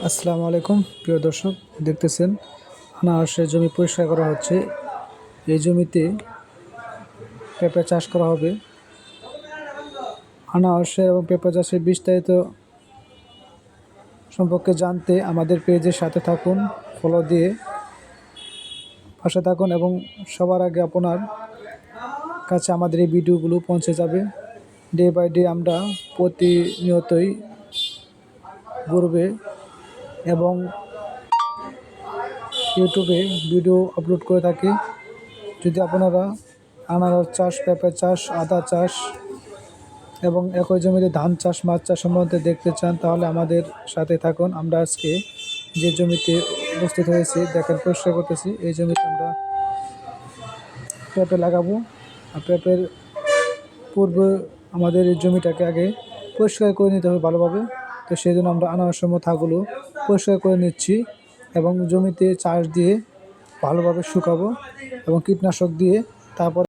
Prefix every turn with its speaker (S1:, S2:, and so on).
S1: আসসালামু আলাইকুম প্রিয় দর্শক, দেখতেছেন আনারসের জমি পরিষ্কার করা হচ্ছে। এই জমিতে পেঁপে চাষ করা হবে। আনারসের এবং পেঁপে চাষের বিস্তারিত সম্পর্কে জানতে আমাদের পেজের সাথে থাকুন, ফলো দিয়ে পাশে থাকুন এবং সবার আগে আপনার কাছে আমাদের এই ভিডিওগুলো পৌঁছে যাবে। ডে বাই ডে আমরা প্রতিনিয়তই ঘুরবে এবং ইউটিউবে ভিডিও আপলোড করে থাকি। যদি আপনারা আনারস চাষ, পেঁপে চাষ, আদা চাষ এবং একই জমিতে ধান চাষ, মাছ চাষ সম্বন্ধে দেখতে চান, তাহলে আমাদের সাথে থাকুন। আমরা আজকে যে জমিতে উপস্থিত হয়েছি, দেখেন পরিষ্কার করতেছি। এই জমিতে আমরা পেঁপে লাগাবো। আর পেঁপের পূর্বে আমাদের এই জমিটাকে আগে পরিষ্কার করে নিতে হবে ভালোভাবে। তো সেই জন্য আমরা আনারসের মোথাগুলো পরিষ্কার করে নিচ্ছি এবং জমিতে চাষ দিয়ে ভালোভাবে শুকাবো এবং কীটনাশক দিয়ে তারপর